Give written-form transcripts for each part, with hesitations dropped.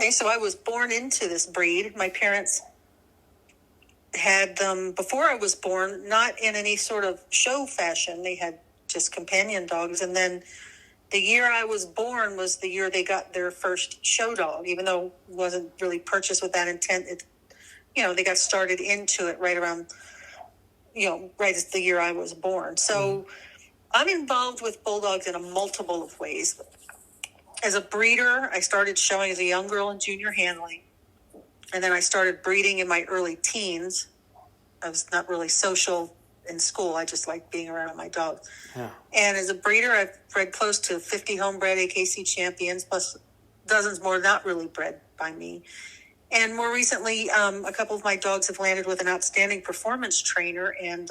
Okay, so I was born into this breed. My parents had them before I was born, not in any sort of show fashion. They had just companion dogs. And then the year I was born was the year they got their first show dog, even though it wasn't really purchased with that intent. They got started into it right around, right as the year I was born. So I'm involved with Bulldogs in a multiple of ways. As a breeder, I started showing as a young girl in junior handling. And then I started breeding in my early teens. I was not really social in school. I just liked being around my dogs. Yeah. And as a breeder, I've bred close to 50 homebred AKC champions, plus dozens more not really bred by me. And more recently, a couple of my dogs have landed with an outstanding performance trainer. And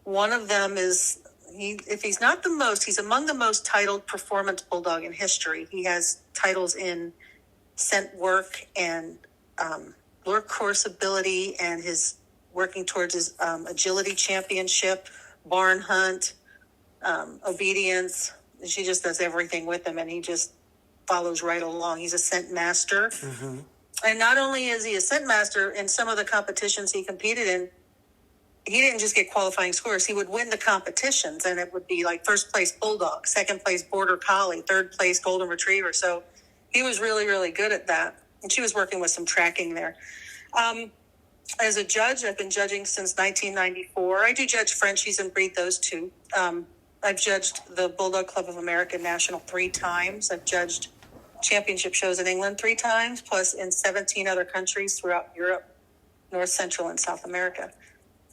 one of them is, if he's not the most, he's among the most titled performance bulldog in history. He has titles in scent work and lure course ability, and his working towards his agility championship, barn hunt, obedience. She just does everything with him, and he just follows right along. He's a scent master. Mm-hmm. And not only is he a scent master, in some of the competitions he competed in, he didn't just get qualifying scores. He would win the competitions, and it would be like first place Bulldog, second place Border Collie, third place Golden Retriever. So he was really, really good at that. And she was working with some tracking there. As a judge, I've been judging since 1994. I do judge Frenchies and breed those too. I've judged the Bulldog Club of America National 3 times. I've judged championship shows in England 3 times, plus in 17 other countries throughout Europe, North, Central, and South America.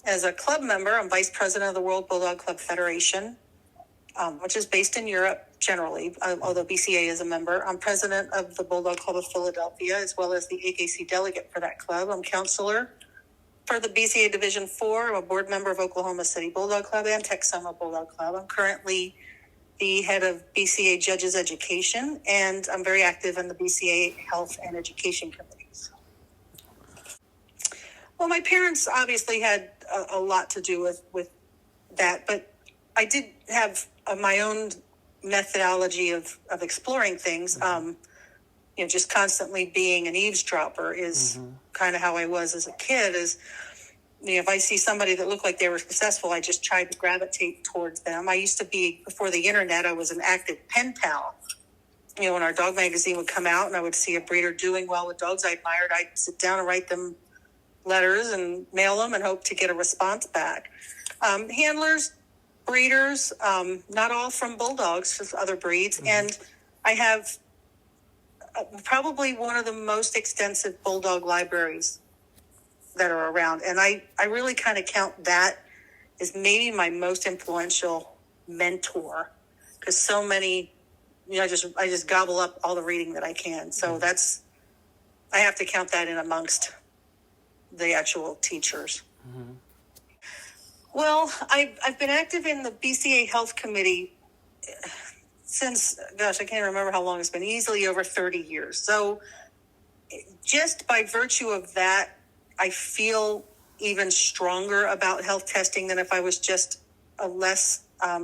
As a club member, I'm vice president of the World Bulldog Club Federation, which is based in Europe generally, although BCA is a member. I'm president of the Bulldog Club of Philadelphia, as well as the AKC delegate for that club. I'm counselor for the BCA Division 4. I'm a board member of Oklahoma City Bulldog Club and Texoma Bulldog Club. I'm currently the head of BCA Judges Education, and I'm very active in the BCA Health and Education Committees. Well, my parents obviously had a lot to do with that, but I did have my own methodology of exploring things. Just constantly being an eavesdropper is kind of how I was as a kid. If I see somebody that looked like they were successful, I just tried to gravitate towards them. I used to be, before the internet, I was an active pen pal. When our dog magazine would come out and I would see a breeder doing well with dogs I admired, I'd sit down and write them letters and mail them and hope to get a response back. Handlers, breeders, not all from Bulldogs, just other breeds. And I have probably one of the most extensive Bulldog libraries that are around. And I really kind of count that as maybe my most influential mentor, because so many, I just gobble up all the reading that I can. So I have to count that in amongst the actual teachers. Mm-hmm. Well, I've been active in the BCA Health Committee since, I can't remember how long it's been, easily over 30 years. So just by virtue of that, I feel even stronger about health testing than if I was just a less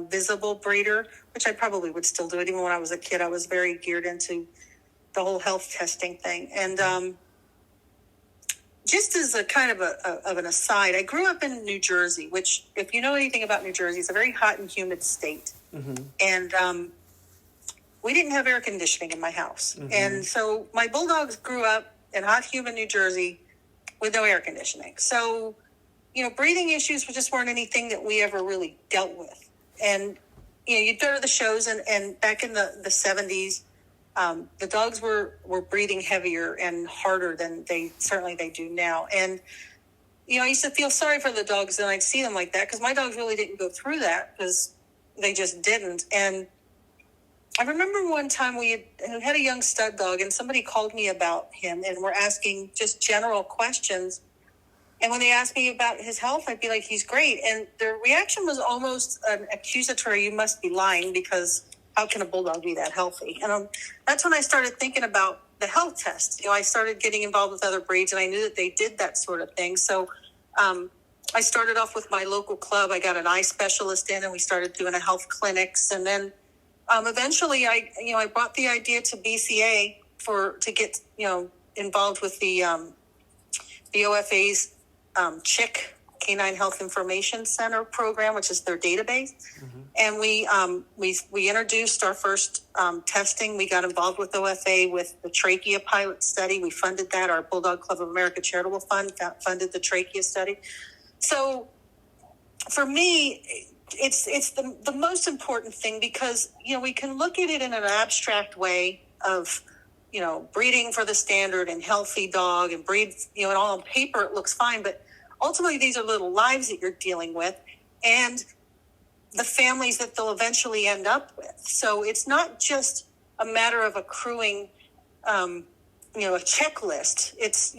visible breeder, which I probably would still do it. Even when I was a kid, I was very geared into the whole health testing thing. And just as a kind of an aside, I grew up in New Jersey, which, if you know anything about New Jersey, is a very hot and humid state. Mm-hmm. And we didn't have air conditioning in my house. Mm-hmm. And so my Bulldogs grew up in hot, humid New Jersey with no air conditioning. So, breathing issues just weren't anything that we ever really dealt with. And, you'd go to the shows, and back in the 70s, the dogs were breathing heavier and harder than they do now. And, I used to feel sorry for the dogs, and I'd see them like that, because my dogs really didn't go through that, because they just didn't. And I remember one time we had a young stud dog, and somebody called me about him, and were asking just general questions. And when they asked me about his health, I'd be like, he's great. And their reaction was almost an accusatory, you must be lying, because how can a Bulldog be that healthy? And that's when I started thinking about the health tests. I started getting involved with other breeds, and I knew that they did that sort of thing. So I started off with my local club. I got an eye specialist in, and we started doing health clinics. And then eventually I brought the idea to BCA to get, involved with the OFA's CHIC, Canine Health Information Center program, which is their database. And we introduced our first testing. We got involved with OFA with the trachea pilot study. We funded that. Our Bulldog Club of America Charitable Fund funded the trachea study. So for me, it's the most important thing, because, we can look at it in an abstract way of, breeding for the standard and healthy dog and breed, and all on paper it looks fine. But ultimately, these are little lives that you're dealing with, and the families that they'll eventually end up with. So it's not just a matter of accruing, a checklist. It's,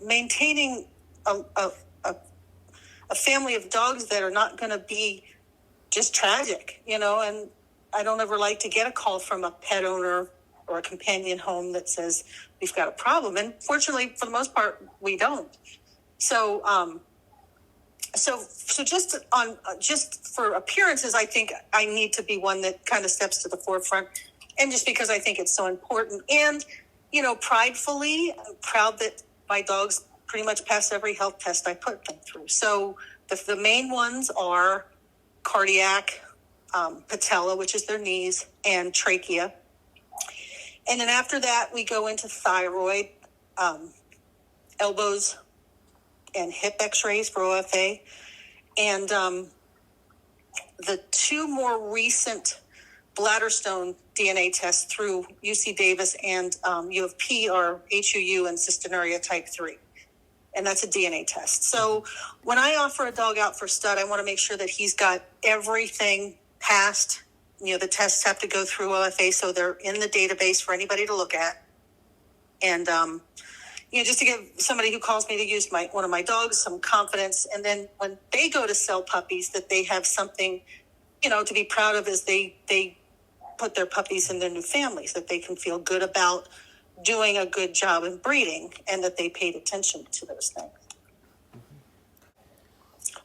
maintaining a family of dogs that are not going to be just tragic, and I don't ever like to get a call from a pet owner or a companion home that says we've got a problem. And fortunately, for the most part, we don't. So, so just for appearances, I think I need to be one that kind of steps to the forefront, and just because I think it's so important. And, pridefully, I'm proud that my dogs pretty much pass every health test I put them through. So the main ones are cardiac, patella, which is their knees, and trachea. And then after that, we go into thyroid, elbows, and hip x-rays for OFA. And the two more recent bladder stone DNA tests through UC Davis and U of P are HUU and cystinuria type 3. And that's a DNA test. So when I offer a dog out for stud, I want to make sure that he's got everything passed. The tests have to go through OFA, so they're in the database for anybody to look at. And, just to give somebody who calls me to use one of my dogs some confidence. And then when they go to sell puppies, that they have something, to be proud of as they put their puppies in their new families, that they can feel good about doing a good job in breeding, and that they paid attention to those things.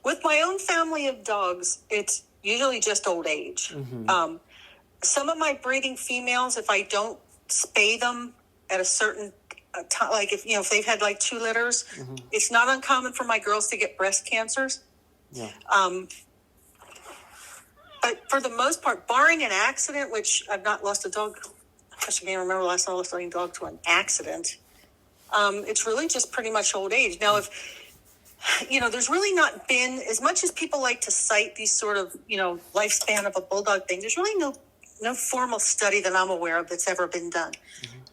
With my own family of dogs, it's usually just old age. Some of my breeding females, if I don't spay them at a certain time, like if they've had like 2 litters, it's not uncommon for my girls to get breast cancers. Yeah. But for the most part, barring an accident, which I've not lost a dog, I can't remember the last time I lost a dog to an accident. It's really just pretty much old age. Now, if there's really not been, as much as people like to cite these sort of, lifespan of a bulldog thing, there's really no formal study that I'm aware of that's ever been done.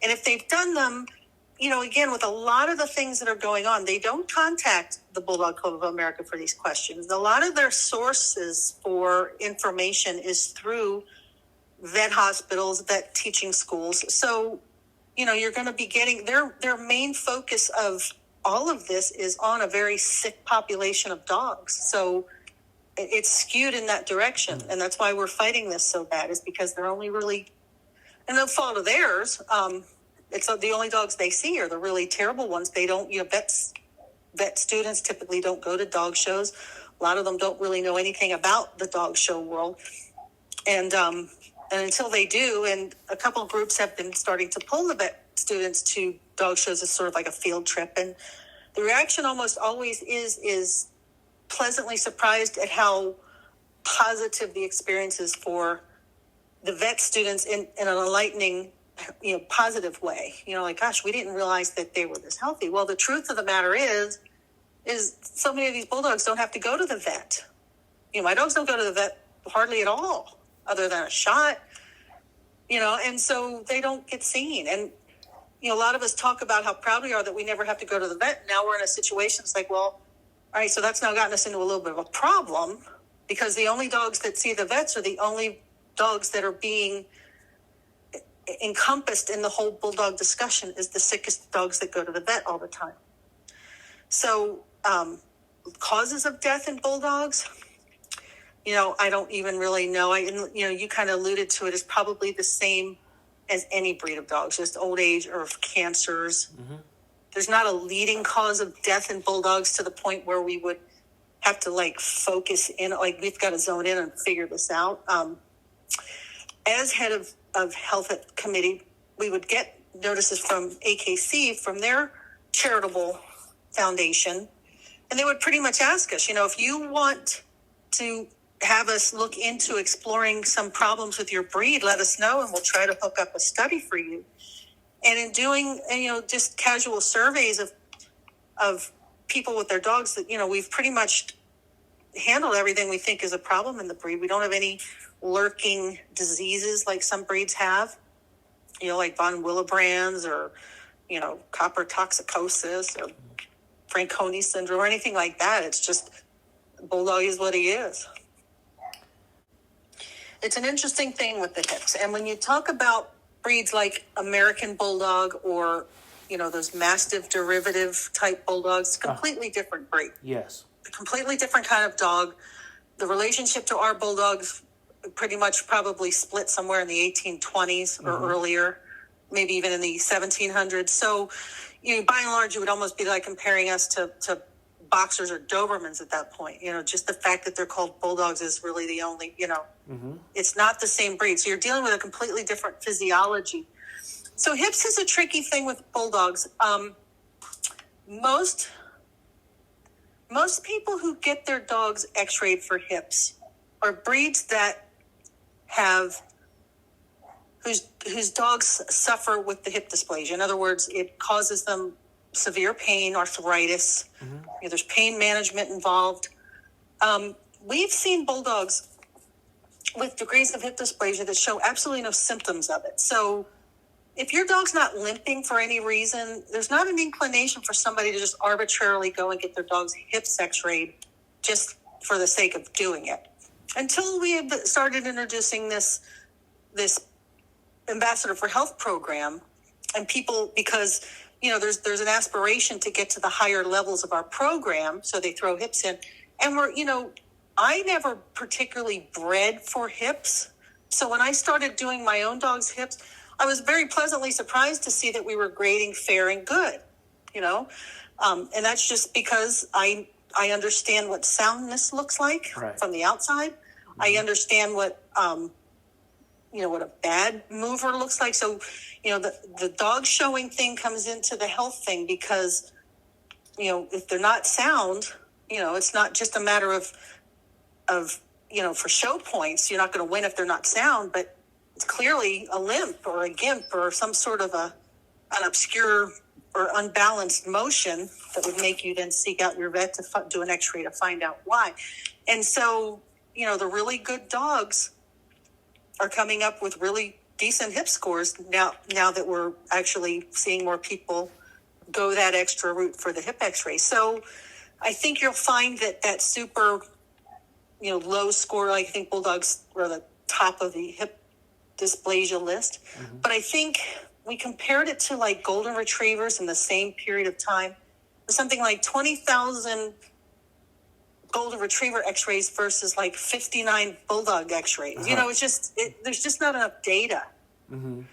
And if they've done them, again, with a lot of the things that are going on, they don't contact the Bulldog Club of America for these questions. A lot of their sources for information is through vet hospitals, vet teaching schools. So, you're going to be getting their main focus of all of this is on a very sick population of dogs. So it's skewed in that direction. And that's why we're fighting this so bad, is because they're only really, and no fault of theirs, it's the only dogs they see are the really terrible ones. They don't, vet students typically don't go to dog shows. A lot of them don't really know anything about the dog show world. And until they do, and a couple of groups have been starting to pull the vet students to dog shows as sort of like a field trip. And the reaction almost always is pleasantly surprised at how positive the experience is for the vet students in an enlightening, positive way. Like, gosh, we didn't realize that they were this healthy. Well, the truth of the matter is so many of these bulldogs don't have to go to the vet. My dogs don't go to the vet hardly at all, other than a shot, and so they don't get seen. And, a lot of us talk about how proud we are that we never have to go to the vet. Now we're in a situation, it's like, well, all right, so that's now gotten us into a little bit of a problem, because the only dogs that see the vets are the only dogs that are being encompassed in the whole bulldog discussion is the sickest dogs that go to the vet all the time. So causes of death in bulldogs, I don't even really know. You kind of alluded to it as probably the same as any breed of dogs, just old age or cancers. There's not a leading cause of death in bulldogs to the point where we would have to focus in, we've got to zone in and figure this out. As head of health committee, we would get notices from AKC, from their charitable foundation, and they would pretty much ask us, if you want to have us look into exploring some problems with your breed, let us know, and we'll try to hook up a study for you. And in doing, just casual surveys of people with their dogs, that, we've pretty much handled everything we think is a problem in the breed. We don't have any lurking diseases like some breeds have, like von Willebrands or, copper toxicosis or Fanconi syndrome or anything like that. It's just Bulldog is what he is. It's an interesting thing with the hips. And when you talk about breeds like American Bulldog or, those Mastiff derivative type Bulldogs, completely different breed. Yes. A completely different kind of dog. The relationship to our Bulldogs pretty much probably split somewhere in the 1820s or earlier, maybe even in the 1700s. So, by and large, it would almost be like comparing us to boxers or Dobermans at that point. Just the fact that they're called Bulldogs is really the only, it's not the same breed. So you're dealing with a completely different physiology. So hips is a tricky thing with Bulldogs. Most people who get their dogs x-rayed for hips are breeds that whose dogs suffer with the hip dysplasia. In other words, it causes them severe pain, arthritis. There's pain management involved. We've seen Bulldogs with degrees of hip dysplasia that show absolutely no symptoms of it. So if your dog's not limping for any reason, there's not an inclination for somebody to just arbitrarily go and get their dog's hips x-rayed just for the sake of doing it. Until we have started introducing this Ambassador for Health program, and people, because there's an aspiration to get to the higher levels of our program, so they throw hips in. And I never particularly bred for hips. So when I started doing my own dog's hips, I was very pleasantly surprised to see that we were grading fair and good, and that's just because I understand what soundness looks like from the outside. I understand what what a bad mover looks like. So, the dog showing thing comes into the health thing because, if they're not sound, it's not just a matter of for show points. You're not going to win if they're not sound, but it's clearly a limp or a gimp or some sort of an obscure or unbalanced motion that would make you then seek out your vet to do an x-ray to find out why. And so, the really good dogs are coming up with really decent hip scores now that we're actually seeing more people go that extra route for the hip x-ray. So I think you'll find that super, low score, I think Bulldogs are the top of the hip dysplasia list. But I think we compared it to like golden retrievers in the same period of time. Something like 20,000 golden retriever x-rays versus like 59 Bulldog x-rays. It's just, there's just not enough data. And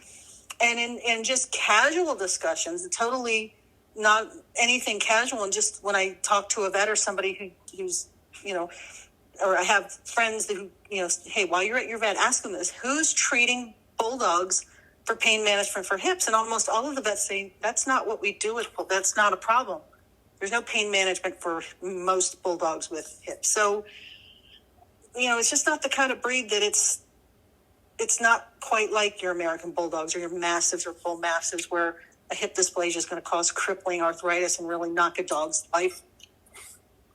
in just casual discussions, totally not anything casual. And just when I talk to a vet or somebody who's, or I have friends who, hey, while you're at your vet, ask them this: who's treating Bulldogs for pain management for hips? And almost all of the vets say, that's not what we do that's not a problem. There's no pain management for most Bulldogs with hips. So, it's just not the kind of breed that it's not quite like your American Bulldogs or your Mastiffs or Bull Mastiffs, where a hip dysplasia is going to cause crippling arthritis and really knock a dog's life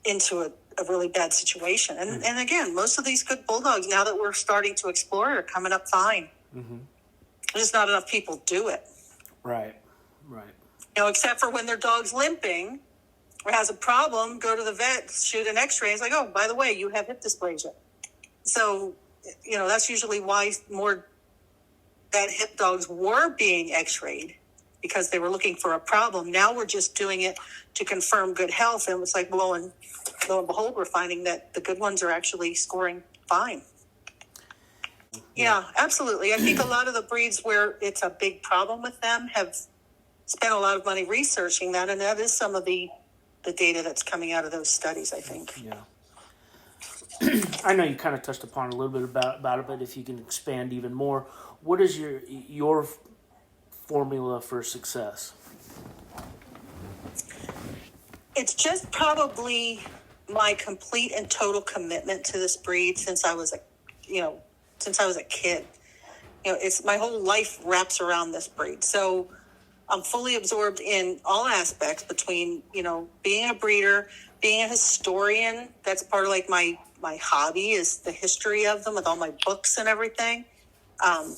into a really bad situation. And again, most of these good Bulldogs, now that we're starting to explore, are coming up fine. There's not enough people do it. Right. Except for when their dog's limping or has a problem, go to the vet, shoot an x-ray. It's like, oh, by the way, you have hip dysplasia. So, that's usually why more bad hip dogs were being x-rayed, because they were looking for a problem. Now we're just doing it to confirm good health. And it's like, lo and behold, we're finding that the good ones are actually scoring fine. Yeah, absolutely. I think a lot of the breeds where it's a big problem with them have spent a lot of money researching that. And that is some of the data that's coming out of those studies, I think. Yeah. I know you kind of touched upon a little bit about it, but if you can expand even more, what is your formula for success? It's just probably my complete and total commitment to this breed since I was a kid. It's my whole life wraps around this breed. So I'm fully absorbed in all aspects between, being a breeder, being a historian. That's part of like my hobby is the history of them with all my books and everything. And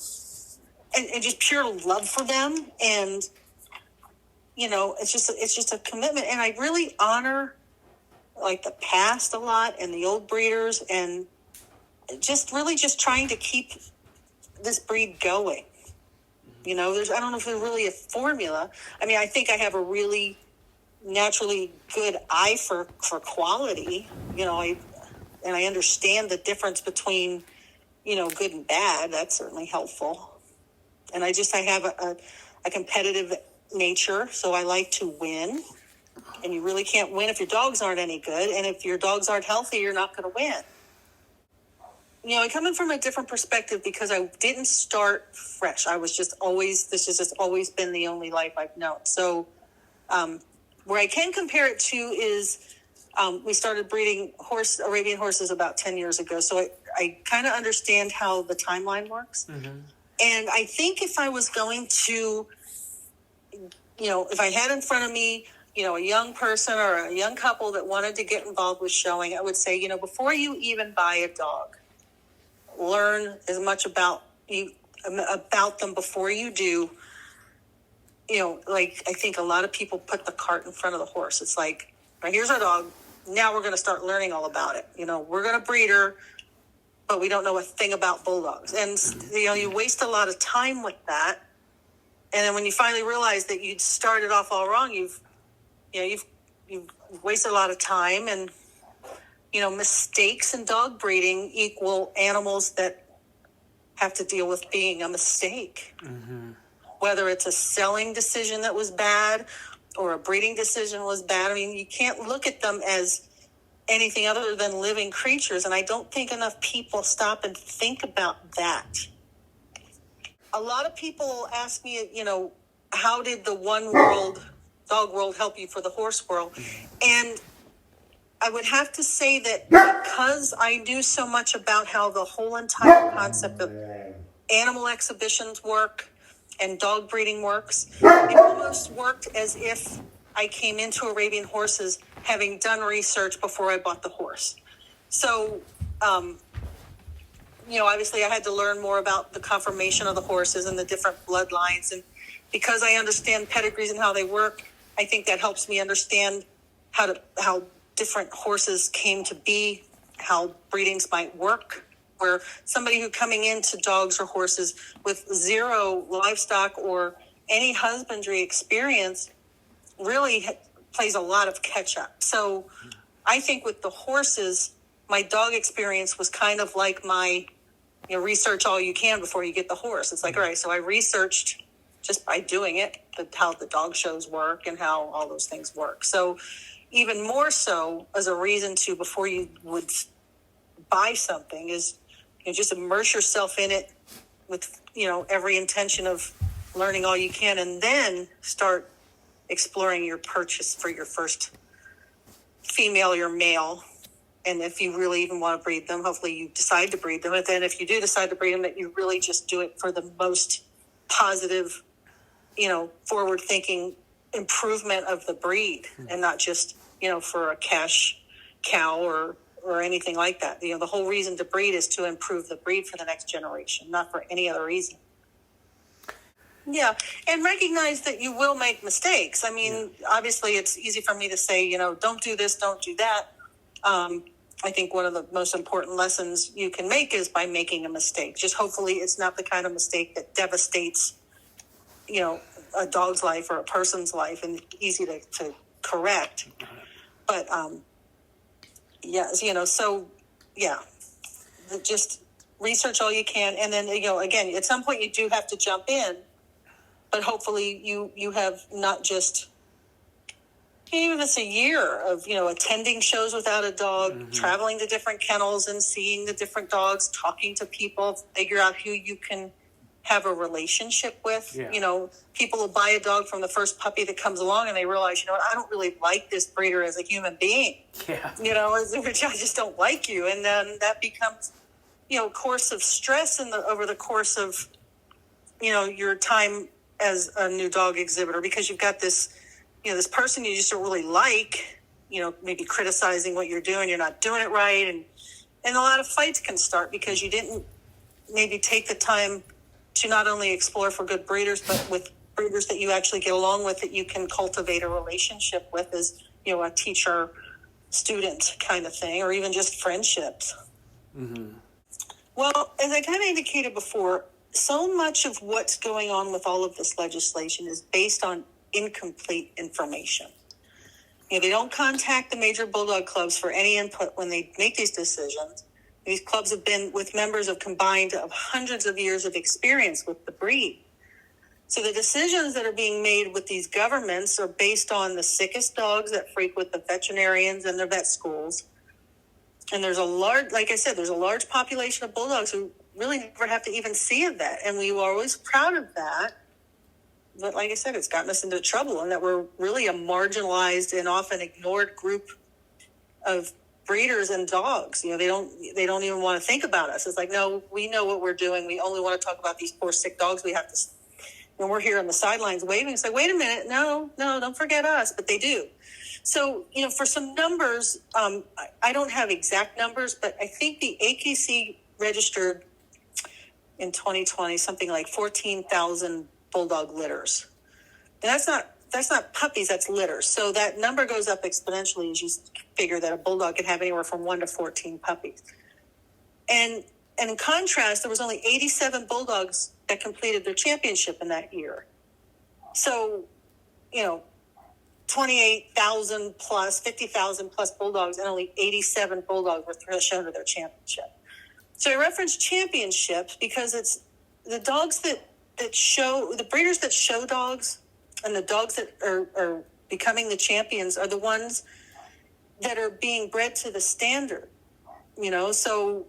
just pure love for them. And, it's just a commitment. And I really honor like the past a lot and the old breeders and just trying to keep this breed going. I don't know if there's really a formula. I mean, I think I have a really naturally good eye for quality, I understand the difference between, good and bad. That's certainly helpful. And I have a competitive nature. So I like to win, and you really can't win if your dogs aren't any good. And if your dogs aren't healthy, you're not going to win. I come in from a different perspective because I didn't start fresh. This has just always been the only life I've known. So where I can compare it to is we started breeding Arabian horses about 10 years ago. So I kind of understand how the timeline works. Mm-hmm. And I think if I was going to, if I had in front of me, a young person or a young couple that wanted to get involved with showing, I would say, before you even buy a dog, learn as much about them before you do. Like I think a lot of people put the cart in front of the horse. It's like, right, here's our dog. Now we're going to start learning all about it. We're going to breed her, but we don't know a thing about bulldogs. And, you waste a lot of time with that. And then when you finally realize that you started off all wrong, you've wasted a lot of time. And, mistakes in dog breeding equal animals that have to deal with being a mistake. Mm-hmm. Whether it's a selling decision that was bad or a breeding decision was bad. I mean, you can't look at them as anything other than living creatures. And I don't think enough people stop and think about that. A lot of people ask me, how did the one world, dog world, help you for the horse world? And I would have to say that because I knew so much about how the whole entire concept of animal exhibitions work and dog breeding works, it almost worked as if I came into Arabian horses having done research before I bought the horse. So, obviously I had to learn more about the conformation of the horses and the different bloodlines. And because I understand pedigrees and how they work, I think that helps me understand how different horses came to be, how breedings might work, where somebody who coming into dogs or horses with zero livestock or any husbandry experience really plays a lot of catch up. So I think with the horses, my dog experience was kind of like my, research all you can before you get the horse. It's like, all right, so I researched just by doing it, how the dog shows work and how all those things work. So even more so as a reason to, before you would buy something, is just immerse yourself in it with, every intention of learning all you can, and then start exploring your purchase for your first female or male. And if you really even want to breed them, hopefully you decide to breed them. And then if you do decide to breed them, that you really just do it for the most positive, forward-thinking improvement of the breed, and not just, for a cash cow or anything like that. The whole reason to breed is to improve the breed for the next generation, not for any other reason. Yeah, and recognize that you will make mistakes. I mean, obviously it's easy for me to say, don't do this, don't do that. I think one of the most important lessons you can make is by making a mistake. Just hopefully it's not the kind of mistake that devastates, a dog's life or a person's life, and easy to correct. But, just research all you can. And then, again, at some point you do have to jump in, but hopefully you have not just, even if it's a year of, attending shows without a dog, traveling to different kennels and seeing the different dogs, talking to people, figure out who you can have a relationship with. Yeah. You know, people will buy a dog from the first puppy that comes along and they realize, you know what, I don't really like this breeder as a human being. Yeah. You know, I just don't like you. And then that becomes, you know, a course of stress over the course of, you know, your time as a new dog exhibitor, because you've got this, you know, this person you just don't really like, you know, maybe criticizing what you're doing, you're not doing it right. And a lot of fights can start because you didn't maybe take the time to not only explore for good breeders, but with breeders that you actually get along with, that you can cultivate a relationship with as, you know, a teacher student kind of thing, or even just friendships. Mm-hmm. Well, as I kind of indicated before, so much of what's going on with all of this legislation is based on incomplete information. You know, they don't contact the major Bulldog clubs for any input when they make these decisions. These clubs have been with members of combined of hundreds of years of experience with the breed. So the decisions that are being made with these governments are based on the sickest dogs that frequent the veterinarians and their vet schools. And there's a large, like I said, there's a large population of Bulldogs who really never have to even see a vet. And we were always proud of that. But like I said, it's gotten us into trouble, and that we're really a marginalized and often ignored group of breeders and dogs. You know, they don't even want to think about us. It's like, no, we know what we're doing. We only want to talk about these poor sick dogs. We have to, when we're here on the sidelines waving, it's like, wait a minute, no, don't forget us. But they do. So, you know, for some numbers, I don't have exact numbers, but I think the AKC registered in 2020 something like 14,000 Bulldog litters. And that's not puppies, that's litters. So that number goes up exponentially as you figure that a Bulldog can have anywhere from 1 to 14 puppies. And in contrast, there was only 87 Bulldogs that completed their championship in that year. So, you know, 28,000 plus, 50,000 plus Bulldogs, and only 87 Bulldogs were shown to their championship. So I reference championships because it's the dogs that show, the breeders that show dogs, and the dogs that are becoming the champions are the ones that are being bred to the standard, you know. So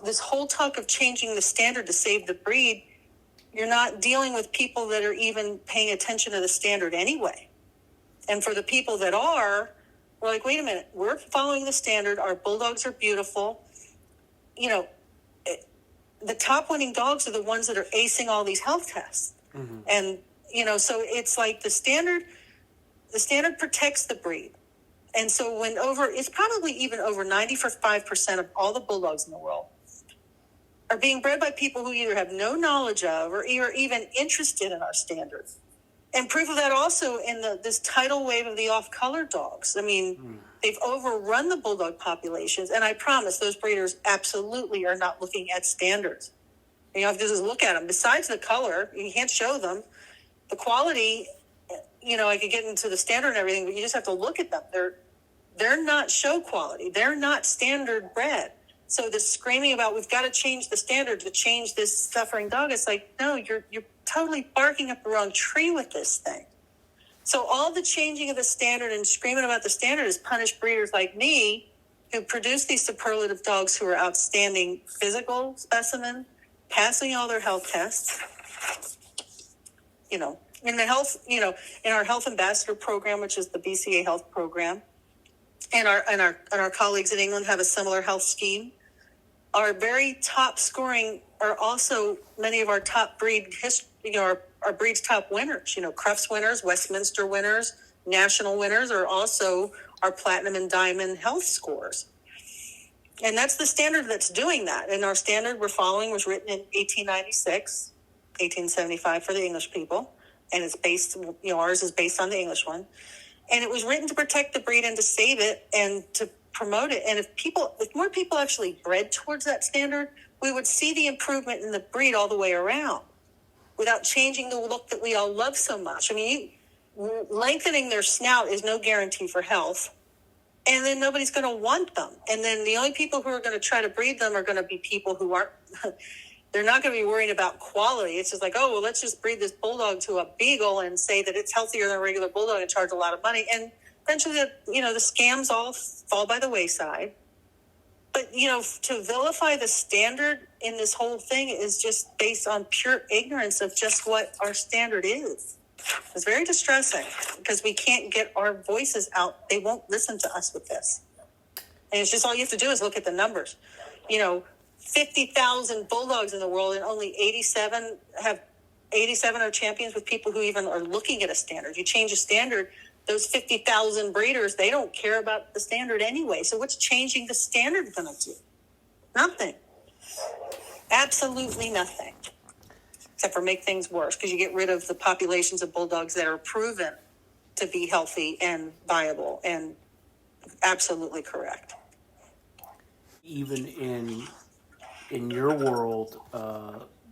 this whole talk of changing the standard to save the breed, you're not dealing with people that are even paying attention to the standard anyway. And for the people that are, we're like, wait a minute, we're following the standard. Our Bulldogs are beautiful. You know, the top winning dogs are the ones that are acing all these health tests. Mm-hmm. And, you know, so it's like the standard protects the breed. And so it's probably even over 95% of all the Bulldogs in the world are being bred by people who either have no knowledge of or are even interested in our standards. And proof of that also in this tidal wave of the off-color dogs. I mean, they've overrun the Bulldog populations, and I promise those breeders absolutely are not looking at standards. You have to just look at them. Besides the color, you can't show them. The quality, you know, I could get into the standard and everything, but you just have to look at them. They're not show quality. They're not standard bred. So the screaming about we've got to change the standard to change this suffering dog, it's like, no, you're totally barking up the wrong tree with this thing. So all the changing of the standard and screaming about the standard has punished breeders like me who produce these superlative dogs who are outstanding physical specimen, passing all their health tests. You know, in the health, you know, in our health ambassador program, which is the BCA health program, and our colleagues in England have a similar health scheme. Our very top scoring are also many of our top breed history, you know, our breed's top winners, you know, Crufts winners, Westminster winners, national winners are also our platinum and diamond health scores. And that's the standard that's doing that. And our standard we're following was written in 1896, 1875 for the English people. And it's based, you know, ours is based on the English one. And it was written to protect the breed and to save it and to promote it. And if more people actually bred towards that standard, we would see the improvement in the breed all the way around without changing the look that we all love so much. I mean, lengthening their snout is no guarantee for health. And then nobody's going to want them. And then the only people who are going to try to breed them are going to be people who aren't, they're not going to be worried about quality. It's just like, oh, well, let's just breed this Bulldog to a Beagle and say that it's healthier than a regular Bulldog and charge a lot of money. And eventually, the scams all fall by the wayside. But, to vilify the standard in this whole thing is just based on pure ignorance of just what our standard is. It's very distressing because we can't get our voices out. They won't listen to us with this. And it's just all you have to do is look at the numbers. 50,000 Bulldogs in the world, and only 87 are champions with people who even are looking at a standard. You change a standard, those 50,000 breeders, they don't care about the standard anyway. So what's changing the standard going to do? Nothing. Absolutely nothing. Except for make things worse, because you get rid of the populations of Bulldogs that are proven to be healthy and viable and absolutely correct. Even in your world,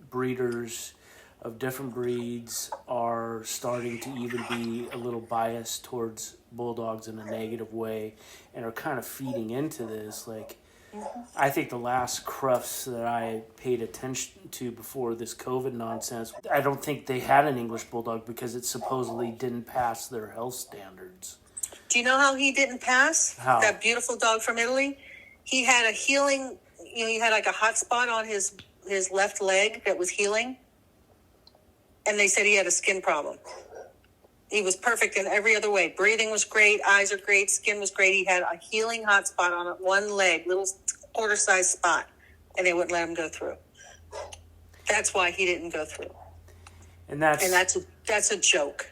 breeders of different breeds are starting to even be a little biased towards Bulldogs in a negative way and are kind of feeding into this. Like, I think the last Crufts that I paid attention to before this COVID nonsense, I don't think they had an English Bulldog because it supposedly didn't pass their health standards. Do you know how he didn't pass? How? That beautiful dog from Italy? He had a healing, he had like a hot spot on his left leg that was healing. And they said he had a skin problem. He was perfect in every other way. Breathing was great. Eyes are great. Skin was great. He had a healing hot spot on one leg, little quarter-sized spot, and they wouldn't let him go through. That's why he didn't go through. And that's a joke.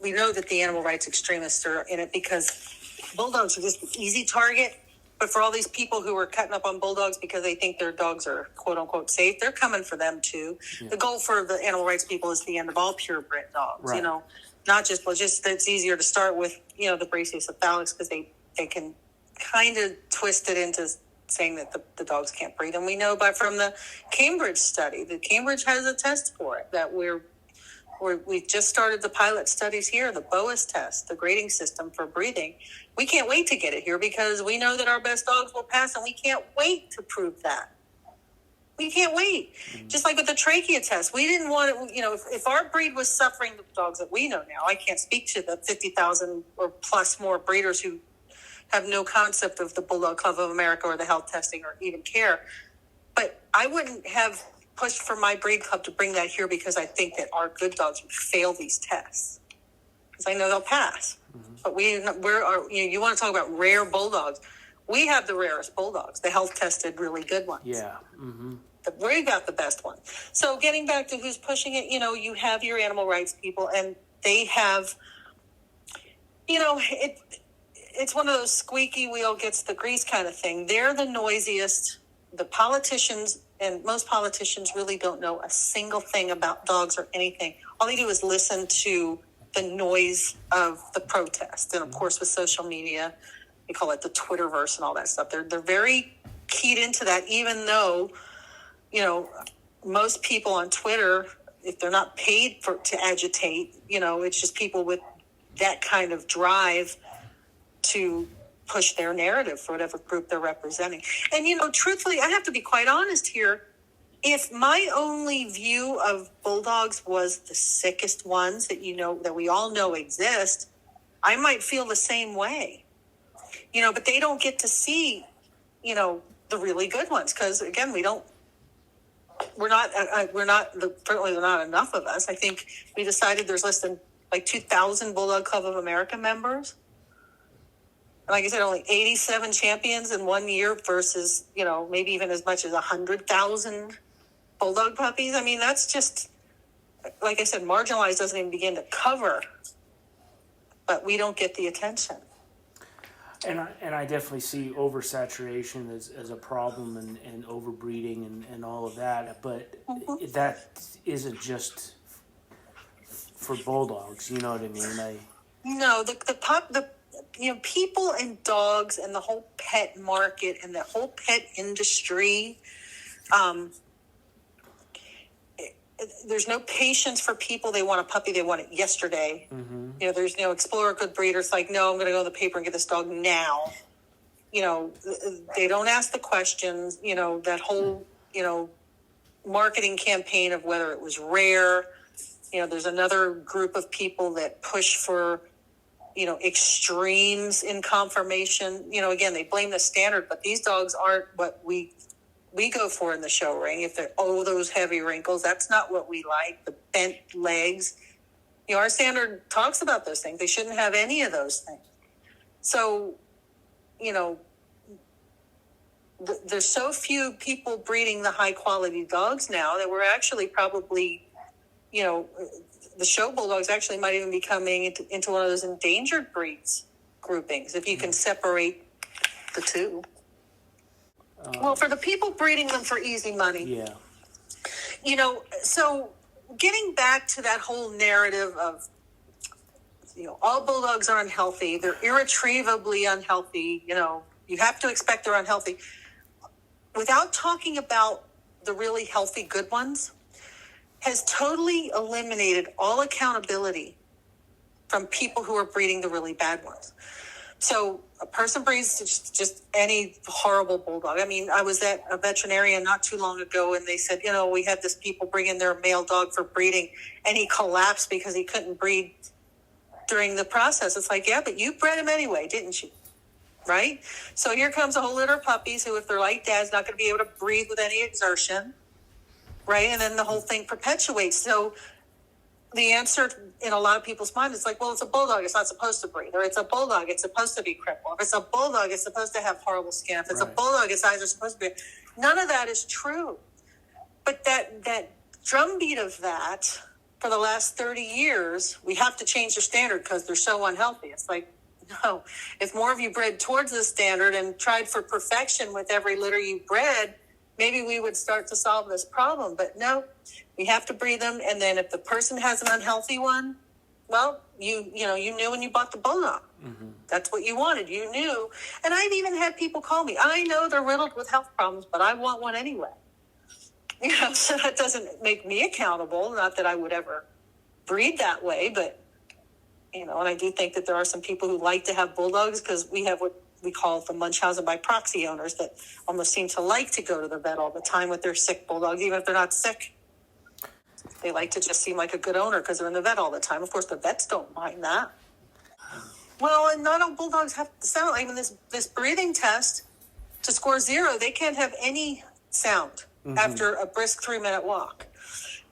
We know that the animal rights extremists are in it because Bulldogs are just an easy target. But for all these people who are cutting up on Bulldogs because they think their dogs are quote-unquote safe, they're coming for them too. Yeah. The goal for the animal rights people is the end of all purebred dogs, right. Not just it's easier to start with, the brachycephalics because they can kind of twist it into saying that the dogs can't breed. And we know from the Cambridge study, that Cambridge has a test for it, that we've just started the pilot studies here, the BOAS test, the grading system for breathing. We can't wait to get it here because we know that our best dogs will pass, and we can't wait to prove that. We can't wait. Mm-hmm. Just like with the trachea test, we didn't want it, if our breed was suffering, the dogs that we know now, I can't speak to the 50,000 or plus more breeders who have no concept of the Bulldog Club of America or the health testing or even care. But I wouldn't have pushed for my breed club to bring that here because I think that our good dogs would fail these tests because I know they'll pass. Mm-hmm. But you want to talk about rare Bulldogs? We have the rarest Bulldogs, the health tested, really good ones. Yeah. Mm-hmm. We got the best one. So getting back to who's pushing it, you have your animal rights people, and they have, it's one of those squeaky wheel gets the grease kind of thing. They're the noisiest. The politicians, and most politicians really don't know a single thing about dogs or anything. All they do is listen to the noise of the protest. And of course, with social media, we call it the Twitterverse and all that stuff. They're very keyed into that, even though, most people on Twitter, if they're not paid to agitate, it's just people with that kind of drive to push their narrative for whatever group they're representing. And, truthfully, I have to be quite honest here. If my only view of Bulldogs was the sickest ones that that we all know exist, I might feel the same way. But they don't get to see, the really good ones because, again, certainly there are not enough of us. I think we decided there's less than 2,000 Bulldog Club of America members. Like I said, only 87 champions in 1 year versus, maybe even as much as 100,000 Bulldog puppies. I mean, that's just, like I said, marginalized doesn't even begin to cover, but we don't get the attention. And I definitely see oversaturation as a problem and overbreeding and all of that, but that isn't just for Bulldogs, you know what I mean? No, people and dogs and the whole pet market and the whole pet industry, there's no patience for people. They want a puppy. They want it yesterday. Mm-hmm. There's explore a good breeder. It's like, no, I'm going to go to the paper and get this dog now. They don't ask the questions, that whole, marketing campaign of whether it was rare. There's another group of people that push for, extremes in conformation. Again, they blame the standard, but these dogs aren't what we go for in the show ring. If they're, those heavy wrinkles, that's not what we like. The bent legs. Our standard talks about those things. They shouldn't have any of those things. So, there's so few people breeding the high quality dogs now that we're actually probably, the show bulldogs actually might even be coming into one of those endangered breeds groupings if you can separate the two. Well, for the people breeding them for easy money. Yeah. So getting back to that whole narrative of, all bulldogs are unhealthy. They're irretrievably unhealthy. You have to expect they're unhealthy. Without talking about the really healthy good ones, has totally eliminated all accountability from people who are breeding the really bad ones. So a person breeds just any horrible bulldog. I mean, I was at a veterinarian not too long ago, and they said, we had this people bring in their male dog for breeding, and he collapsed because he couldn't breed during the process. It's like, yeah, but you bred him anyway, didn't you? Right? So here comes a whole litter of puppies who, if they're like dad's, not going to be able to breathe with any exertion. Right? And then the whole thing perpetuates. So the answer in a lot of people's minds is like, well, it's a bulldog, it's not supposed to breathe. Or it's a bulldog, it's supposed to be crippled. If it's a bulldog, it's supposed to have horrible skin. If it's a bulldog, its eyes are supposed to be. None of that is true. But that drumbeat of that for the last 30 years, we have to change the standard because they're so unhealthy. It's like, no. If more of you bred towards the standard and tried for perfection with every litter you bred, maybe we would start to solve this problem. But no, we have to breed them. And then if the person has an unhealthy one, well, you knew when you bought the bulldog. Mm-hmm. That's what you wanted. You knew. And I've even had people call me. I know they're riddled with health problems, but I want one anyway. So that doesn't make me accountable. Not that I would ever breed that way, but, and I do think that there are some people who like to have bulldogs because we have what we call the Munchausen by proxy owners that almost seem to like to go to the vet all the time with their sick bulldogs, even if they're not sick. They like to just seem like a good owner because they're in the vet all the time. Of course, the vets don't mind that. Well, and not all bulldogs have to sound. Like in this breathing test, to score 0, they can't have any sound after a brisk 3-minute walk.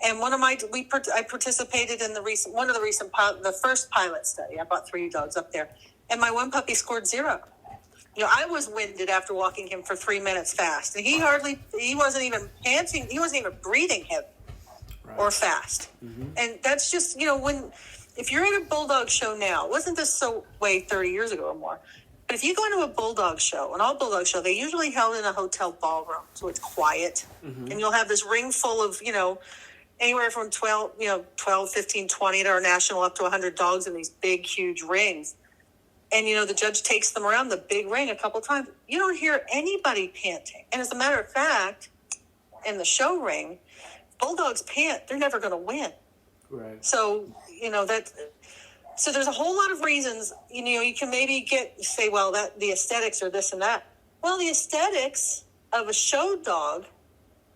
And I participated in the first pilot study. I brought 3 dogs up there, and my one puppy scored 0. I was winded after walking him for 3 minutes fast, and he wasn't even panting. He wasn't even breathing heavy or fast. Mm-hmm. And that's just, if you're at a bulldog show now, wasn't this so way 30 years ago or more? But if you go into a bulldog show, an all bulldog show, they usually held in a hotel ballroom, so it's quiet. Mm-hmm. And you'll have this ring full of, anywhere from 12, 15, 20 at our national up to 100 dogs in these big, huge rings. And, the judge takes them around the big ring a couple times. You don't hear anybody panting. And as a matter of fact, in the show ring, bulldogs pant. They're never going to win. Right. So, so there's a whole lot of reasons, you can maybe say, well, that the aesthetics are this and that. Well, the aesthetics of a show dog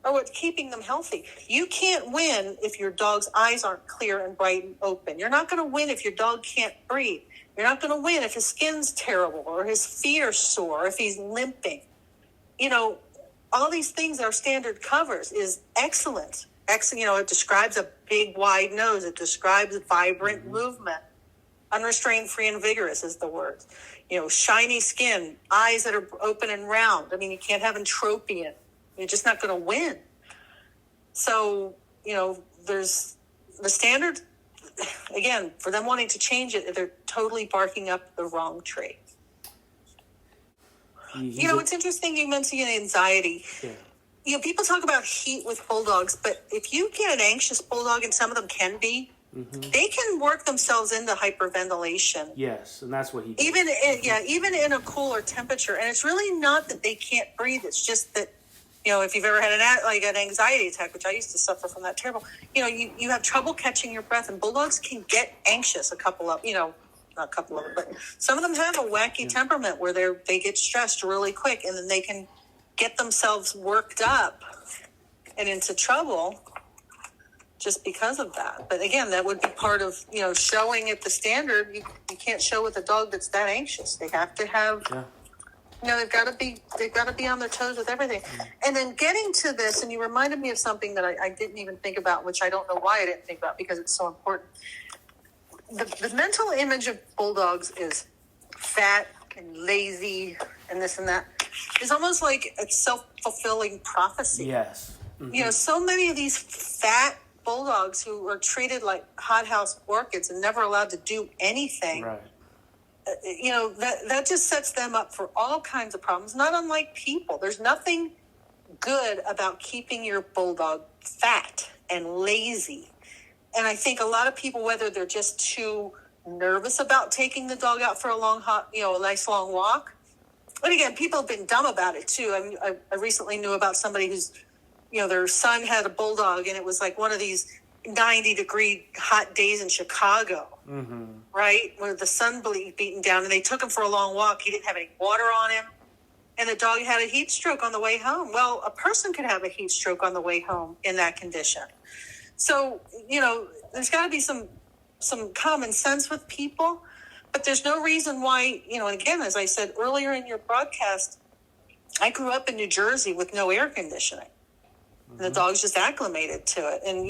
are what's keeping them healthy. You can't win if your dog's eyes aren't clear and bright and open. You're not going to win if your dog can't breathe. You're not going to win if his skin's terrible or his feet are sore or if he's limping. All these things our standard covers is excellent. It describes a big, wide nose. It describes vibrant movement. Unrestrained, free, and vigorous is the word. Shiny skin, eyes that are open and round. I mean, you can't have entropion. You're just not going to win. So, there's the standard. Again, for them wanting to change it, they're totally barking up the wrong tree. It's interesting you mentioned anxiety. Yeah. People talk about heat with bulldogs, but if you get an anxious bulldog, and some of them can be, they can work themselves into hyperventilation. Yes, and that's what he did. Even in a cooler temperature. And it's really not that they can't breathe. It's just that, if you've ever had an anxiety attack, which I used to suffer from that terrible, you have trouble catching your breath, and bulldogs can get anxious. Not a couple of them, but some of them have a wacky temperament where they get stressed really quick, and then they can get themselves worked up and into trouble. just because of that. But again, that would be part of, showing at the standard. You can't show with a dog that's that anxious. They have to have, they've got to be on their toes with everything. And then getting to this, and you reminded me of something that I didn't even think about, which I don't know why I didn't think about because it's so important. The mental image of bulldogs is fat and lazy and this and that. It's almost like a self-fulfilling prophecy. Yes. Mm-hmm. So many of these fat bulldogs who are treated like hothouse orchids and never allowed to do anything. Right. That just sets them up for all kinds of problems, not unlike people. There's nothing good about keeping your bulldog fat and lazy. And I think a lot of people, whether they're just too nervous about taking the dog out for a nice long walk. But again, people have been dumb about it too. I mean, I recently knew about somebody who's, their son had a bulldog, and it was like one of these 90-degree hot days in Chicago, right? Where the sun beating down, and they took him for a long walk. He didn't have any water on him, and the dog had a heat stroke on the way home. Well, a person could have a heat stroke on the way home in that condition. So, there's got to be some common sense with people, but there's no reason why, and again, as I said earlier in your broadcast, I grew up in New Jersey with no air conditioning. And the dog's just acclimated to it. And,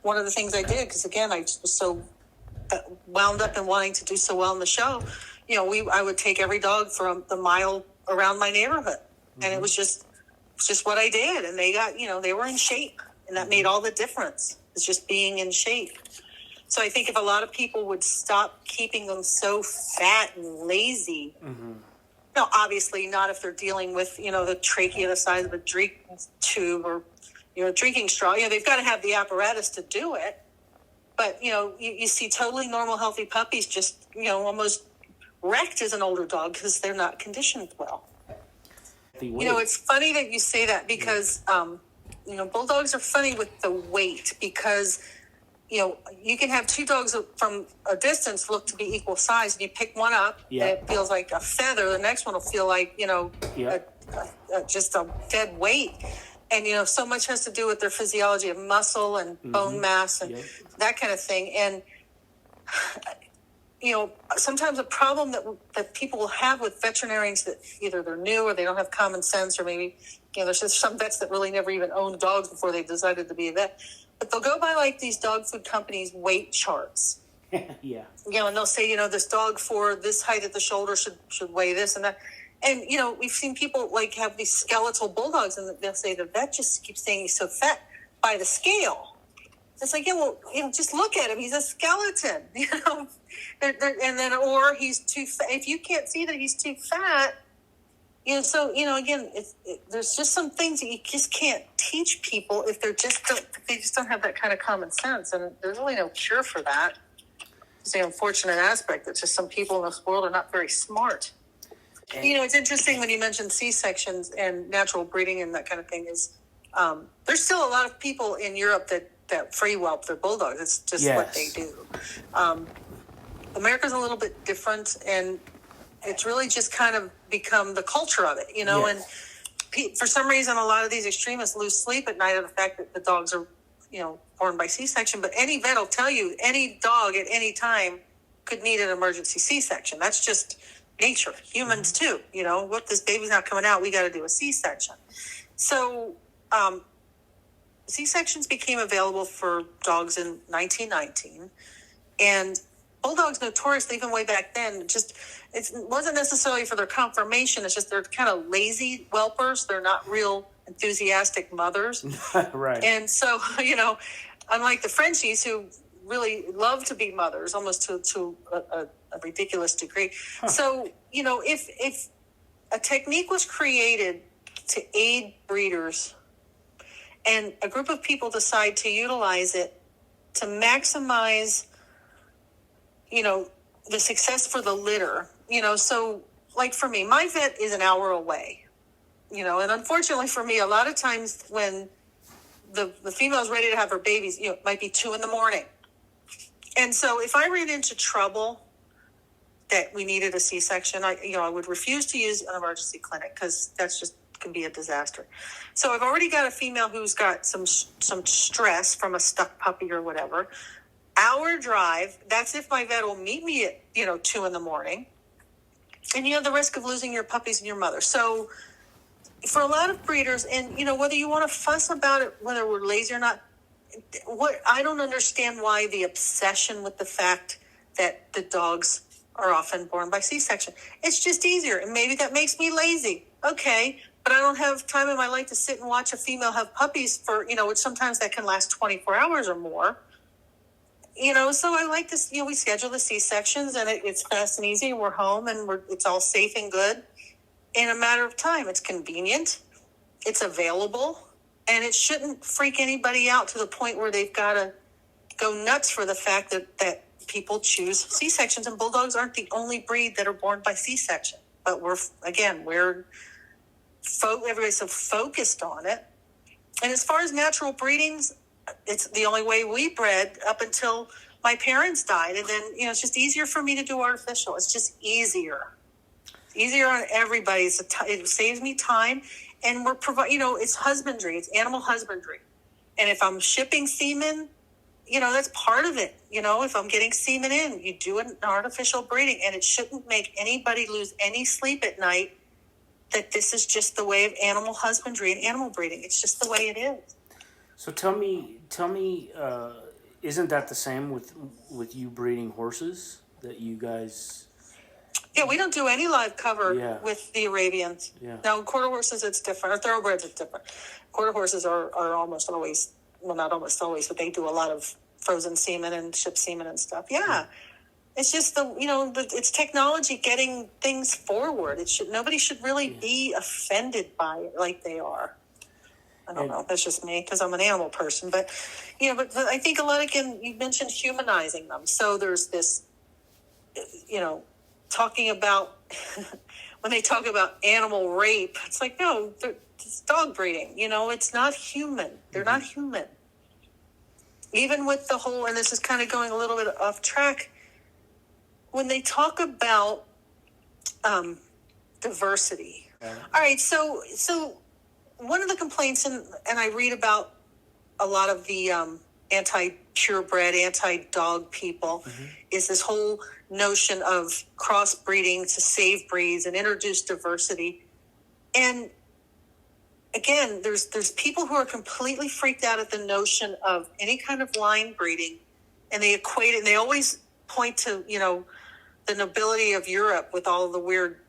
one of the things I did, because again, I was so wound up in wanting to do so well in the show, I would take every dog for the mile around my neighborhood. And it was just what I did. And they got, they were in shape. And that made all the difference. It's just being in shape. So I think if a lot of people would stop keeping them so fat and lazy, now obviously not if they're dealing with, the trachea the size of a drinking tube or, a drinking straw. They've got to have the apparatus to do it. But, you see totally normal, healthy puppies just, almost wrecked as an older dog because they're not conditioned well. It's funny that you say that because, bulldogs are funny with the weight because, you can have two dogs from a distance look to be equal size, and you pick one up, and it feels like a feather. The next one will feel like, just a dead weight. And, so much has to do with their physiology of muscle and bone mass and that kind of thing. And, sometimes a problem that people will have with veterinarians that either they're new or they don't have common sense, or maybe, there's just some vets that really never even owned dogs before they decided to be a vet. But they'll go by like these dog food companies' weight charts. And they'll say, this dog for this height at the shoulder should weigh this and that. And, we've seen people like have these skeletal bulldogs, and they'll say the vet just keeps saying he's so fat by the scale. It's like, just look at him. He's a skeleton, and then, or he's too fat. If you can't see that he's too fat, again, there's just some things that you just can't teach people if they just don't have that kind of common sense. And there's really no cure for that. It's the unfortunate aspect that just some people in this world are not very smart. It's interesting when you mentioned C-sections and natural breeding and that kind of thing is, there's still a lot of people in Europe that free whelp their bulldogs. It's just what they do. America's a little bit different, and it's really just kind of become the culture of it, and for some reason, a lot of these extremists lose sleep at night at the fact that the dogs are, born by C-section. But any vet will tell you any dog at any time could need an emergency C-section. That's just nature. Humans too, what, this baby's not coming out, we got to do a C-section. So C-sections became available for dogs in 1919, and bulldogs notoriously, even way back then, it wasn't necessarily for their conformation. It's just they're kind of lazy whelpers. They're not real enthusiastic mothers. Right. And so, unlike the Frenchies who really love to be mothers, almost to a ridiculous degree. Huh. So, if a technique was created to aid breeders and a group of people decide to utilize it to maximize, the success for the litter, so like for me, my vet is an hour away, and unfortunately for me, a lot of times when the female's ready to have her babies, it might be 2 a.m. And so if I ran into trouble that we needed a C-section, I would refuse to use an emergency clinic because that's just can be a disaster. So I've already got a female who's got some stress from a stuck puppy or whatever. Hour drive. That's if my vet will meet me at 2 a.m. And you have the risk of losing your puppies and your mother. So for a lot of breeders, and whether you want to fuss about it, whether we're lazy or not, what I don't understand why the obsession with the fact that the dogs are often born by C-section. It's just easier, and maybe that makes me lazy. Okay, but I don't have time in my life to sit and watch a female have puppies for which sometimes that can last 24 hours or more. So I like this. We schedule the C-sections, and it's fast and easy. And we're home, and it's all safe and good in a matter of time. It's convenient, it's available, and it shouldn't freak anybody out to the point where they've got to go nuts for the fact that people choose C-sections. And Bulldogs aren't the only breed that are born by C-section. But everybody's so focused on it. And as far as natural breedings, it's the only way we bred up until my parents died. And then, it's just easier for me to do artificial. It's just easier. It's easier on everybody. It saves me time. And we're providing, it's husbandry. It's animal husbandry. And if I'm shipping semen, that's part of it. If I'm getting semen in, you do an artificial breeding. And it shouldn't make anybody lose any sleep at night that this is just the way of animal husbandry and animal breeding. It's just the way it is. So tell me, isn't that the same with you breeding horses that you guys? Yeah, we don't do any live cover with the Arabians. Yeah. Now, quarter horses, it's different. Or thoroughbreds, it's different. Quarter horses are almost always, well, not almost always, but they do a lot of frozen semen and ship semen and stuff. Yeah. It's just it's technology getting things forward. Nobody should really be offended by it like they are. I don't know. That's just me because I'm an animal person. But, but I think a lot, again, you mentioned humanizing them. So there's this, talking about, when they talk about animal rape, it's like, no, it's dog breeding. It's not human. They're not human. Even with the whole, and this is kind of going a little bit off track, when they talk about diversity. All right, so one of the complaints, and I read about a lot of the anti-purebred, anti-dog people, is this whole notion of crossbreeding to save breeds and introduce diversity. And again, there's people who are completely freaked out at the notion of any kind of line breeding, and they equate it, and they always point to, the nobility of Europe with all of the weird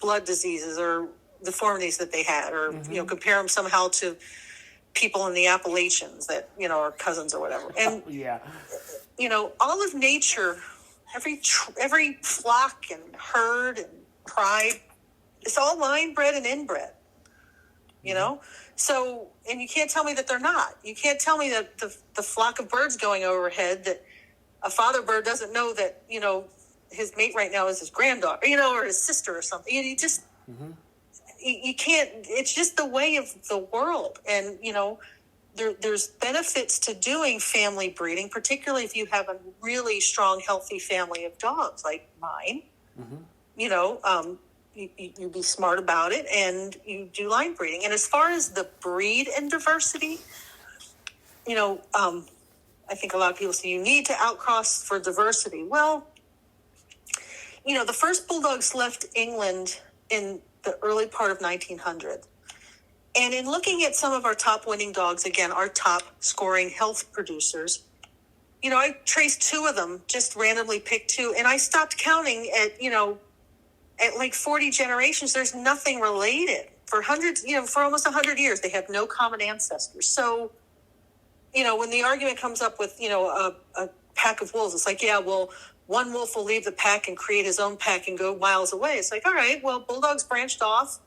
blood diseases or deformities that they had, or compare them somehow to people in the Appalachians that are cousins or whatever. And all of nature, every flock and herd and pride, it's all line bred and inbred. So, and you can't tell me that they're not. You can't tell me that the flock of birds going overhead, that a father bird doesn't know that his mate right now is his granddaughter, or his sister or something. You just you can't. It's just the way of the world. And there's benefits to doing family breeding, particularly if you have a really strong, healthy family of dogs like mine. You be smart about it, and you do line breeding. And as far as the breed and diversity, I think a lot of people say you need to outcross for diversity. Well, the first Bulldogs left England in the early part of 1900. And in looking at some of our top winning dogs, again, our top scoring health producers, I traced 2 of them, just randomly picked 2, and I stopped counting at like 40 generations. There's nothing related. For hundreds, for almost 100 years, they have no common ancestors. So, when the argument comes up with, a pack of wolves, it's like, yeah, well, one wolf will leave the pack and create his own pack and go miles away. It's like, all right, well, Bulldogs branched off,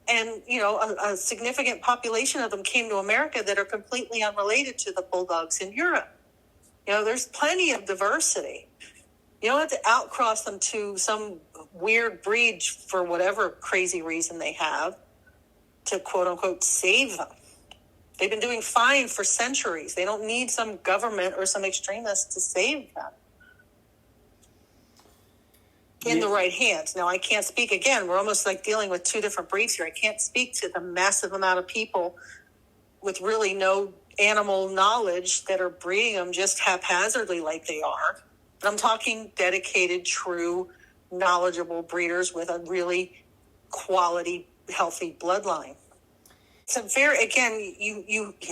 and, a significant population of them came to America that are completely unrelated to the Bulldogs in Europe. There's plenty of diversity. You don't have to outcross them to some weird breed for whatever crazy reason they have to, quote unquote, save them. They've been doing fine for centuries. They don't need some government or some extremists to save them. in the right hands. Now, I can't speak again. We're almost like dealing with two different breeds here. I can't speak to the massive amount of people with really no animal knowledge that are breeding them just haphazardly like they are. But I'm talking dedicated, true, knowledgeable breeders with a really quality, healthy bloodline. It's a very, again,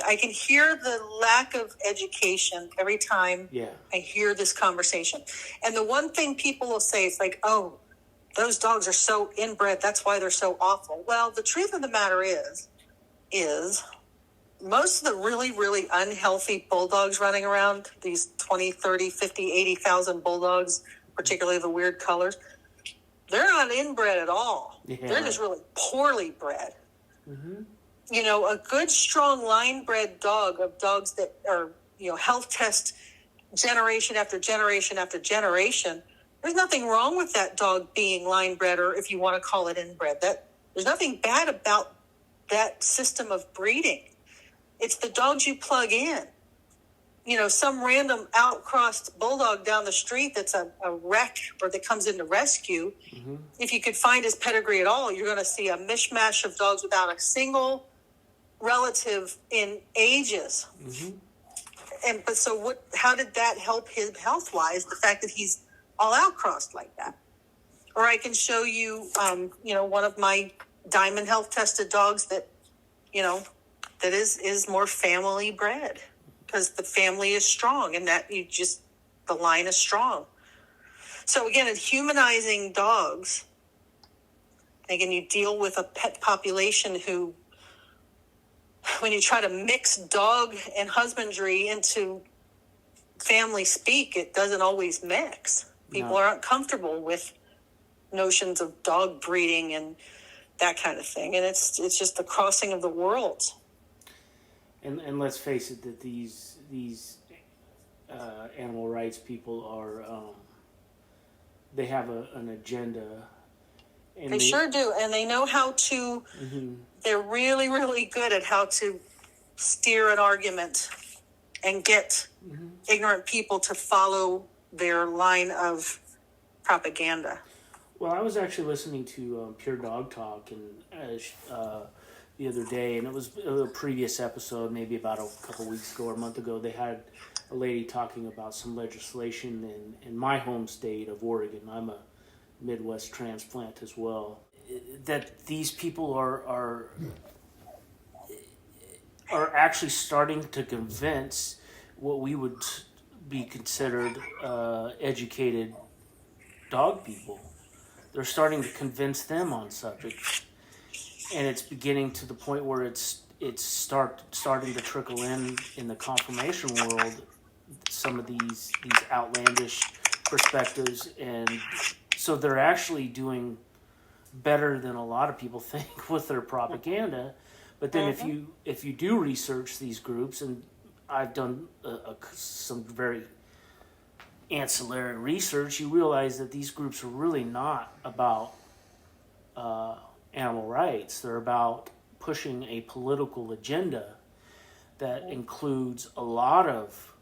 I can hear the lack of education every time I hear this conversation. And the one thing people will say is like, oh, those dogs are so inbred, that's why they're so awful. Well, the truth of the matter is most of the really, really unhealthy bulldogs running around, these 20, 30, 50, 80,000 bulldogs, particularly the weird colors, they're not inbred at all. Yeah. They're just really poorly bred. Mm-hmm. You know, a good, strong line-bred dog of dogs that are, you know, health test generation after generation after generation, there's nothing wrong with that dog being line-bred, or if you want to call it inbred. There's nothing bad about that system of breeding. It's the dogs you plug in. You know, some random outcrossed bulldog down the street that's a wreck or that comes into rescue. Mm-hmm. If you could find his pedigree at all, you're going to see a mishmash of dogs without a single relative in ages. Mm-hmm. But so how did that help him health-wise, the fact that he's all outcrossed like that? Or I can show you, you know, one of my diamond health-tested dogs that, you know, that is more family bred because the family is strong and that the line is strong. So again, in humanizing dogs, again, you deal with a pet population who, when you try to mix dog and husbandry into family speak, it doesn't always mix. People aren't comfortable with notions of dog breeding and that kind of thing. And it's just the crossing of the worlds. And let's face it, that these animal rights people are they have an agenda. And they sure do, and they know how to. Mm-hmm. They're really, really good at how to steer an argument and get ignorant people to follow their line of propaganda. Well, I was actually listening to Pure Dog Talk and the other day, and it was a previous episode, maybe about a couple weeks ago or a month ago. They had a lady talking about some legislation in my home state of Oregon. I'm a Midwest transplant as well. That these people are actually starting to convince what we would be considered educated dog people. They're starting to convince them on subjects, and it's beginning to the point where it's starting to trickle in the conformation world. Some of these outlandish perspectives, and so they're actually doing better than a lot of people think with their propaganda. But then if you do research these groups, and I've done some very ancillary research, you realize that these groups are really not about animal rights. They're about pushing a political agenda that includes a lot of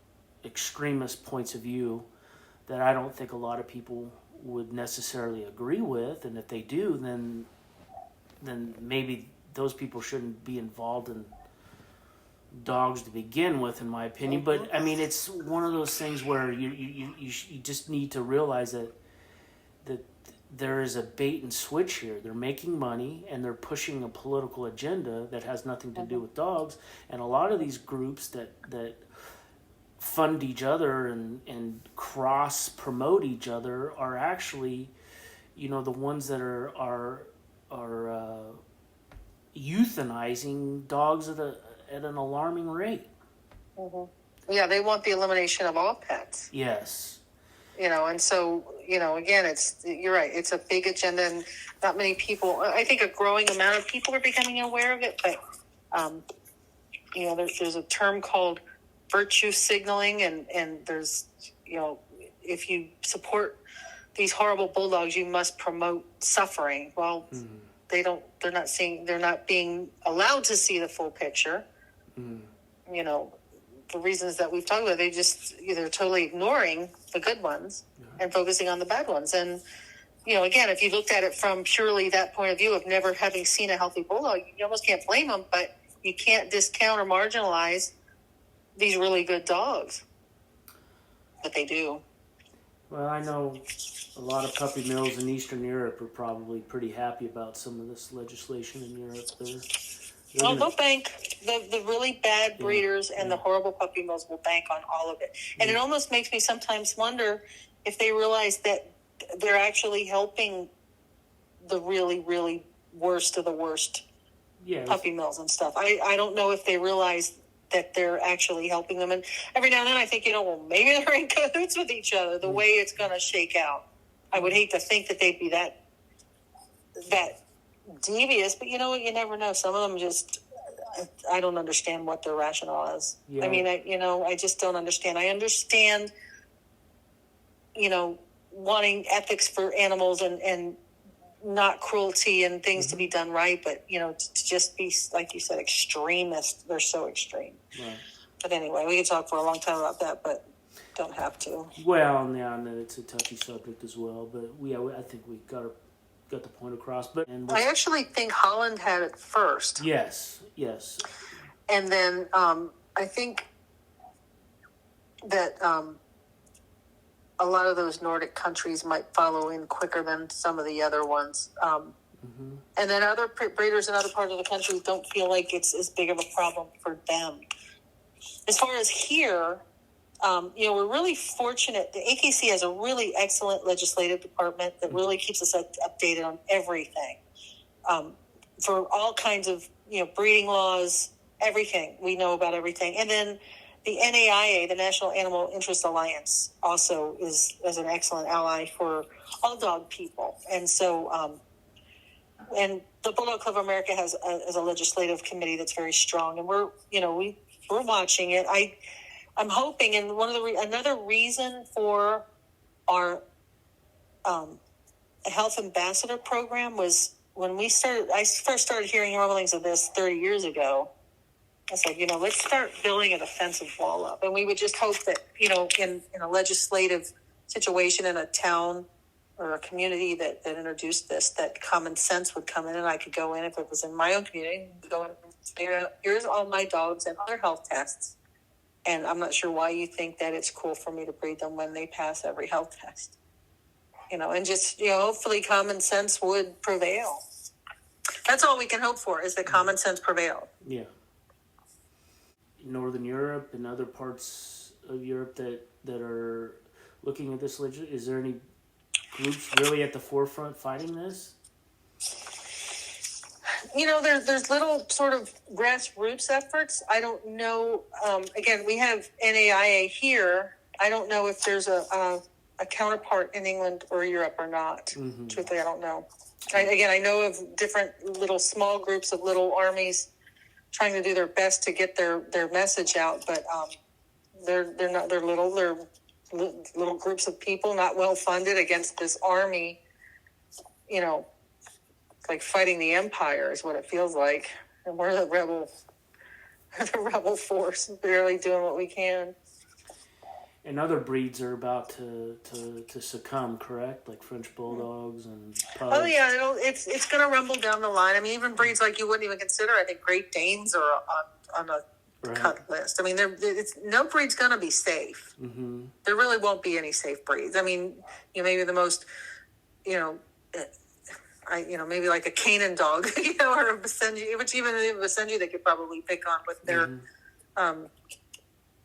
extremist points of view that I don't think a lot of people would necessarily agree with, and if they do, then maybe those people shouldn't be involved in dogs to begin with, in my opinion. But I mean, it's one of those things where you just need to realize that there is a bait and switch here. They're making money and they're pushing a political agenda that has nothing to do with dogs. And a lot of these groups that fund each other and cross promote each other are actually, you know, the ones that are euthanizing dogs at an alarming rate. Mm-hmm. Yeah, they want the elimination of all pets. Yes. You know, and so, you know, again, you're right, it's a big agenda, and not many people, I think a growing amount of people are becoming aware of it, but, you know, there's a term called virtue signaling, and there's, you know, if you support these horrible bulldogs, you must promote suffering. Well, they're not being allowed to see the full picture. You know, for reasons that we've talked about, they're totally ignoring the good ones and focusing on the bad ones. And, again, if you looked at it from purely that point of view of never having seen a healthy bulldog, you almost can't blame them, but you can't discount or marginalize these really good dogs. But they do. Well, I know a lot of puppy mills in Eastern Europe are probably pretty happy about some of this legislation in Europe. They'll bank. The really bad breeders and the horrible puppy mills will bank on all of it. And it almost makes me sometimes wonder if they realize that they're actually helping the really, really worst of the worst puppy mills and stuff. I don't know if they realize that they're actually helping them. And every now and then I think, well, maybe they're in cahoots with each other, the way it's going to shake out. I would hate to think that they'd be that devious, but you know what? You never know. Some of them just, I don't understand what their rationale is. Yeah. I mean, I just don't understand. I understand, wanting ethics for animals and not cruelty and things to be done right, but to just be, like you said, extremist. They're so extreme. Right. But anyway, we could talk for a long time about that, but don't have to. Well, yeah, I know it's a touchy subject as well, but I think we got the point across. But I actually think Holland had it first. Yes. And then I think that a lot of those Nordic countries might follow in quicker than some of the other ones. And then other breeders in other parts of the country don't feel like it's as big of a problem for them. As far as here, we're really fortunate. The AKC has a really excellent legislative department that really keeps us updated on everything. For all kinds of, breeding laws, everything. We know about everything. And then the NAIA, the National Animal Interest Alliance, also is an excellent ally for all dog people. And so, and the Bulldog Club of America has a legislative committee that's very strong, and we're watching it. I'm hoping, and another reason for our health ambassador program was when I first started hearing rumblings of this 30 years ago. I said, let's start building a defensive wall up. And we would just hope that, in a legislative situation in a town or a community that introduced this, that common sense would come in and I could go in, if it was in my own community, go in and say, here's all my dogs and other health tests. And I'm not sure why you think that it's cool for me to breed them when they pass every health test. And just, hopefully common sense would prevail. That's all we can hope for, is that common sense prevail. Yeah. Northern Europe and other parts of Europe that are looking at this legislation? Is there any groups really at the forefront fighting this? There's little sort of grassroots efforts. I don't know. Again, we have NAIA here. I don't know if there's a counterpart in England or Europe or not. Mm-hmm. Truthfully, I don't know. I know of different little small groups of little armies trying to do their best to get their message out, but they're little groups of people, not well funded, against this army. Like fighting the empire is what it feels like, and we're the rebel force, barely doing what we can. And other breeds are about to succumb, correct? Like French Bulldogs and pugs. Oh yeah, it's going to rumble down the line. I mean, even breeds like you wouldn't even consider. I think Great Danes are on a cut list. I mean, no breed's going to be safe. Mm-hmm. There really won't be any safe breeds. I mean, maybe the most, maybe like a Canaan dog, or a Basenji, which even a Basenji they could probably pick on with their. Mm-hmm.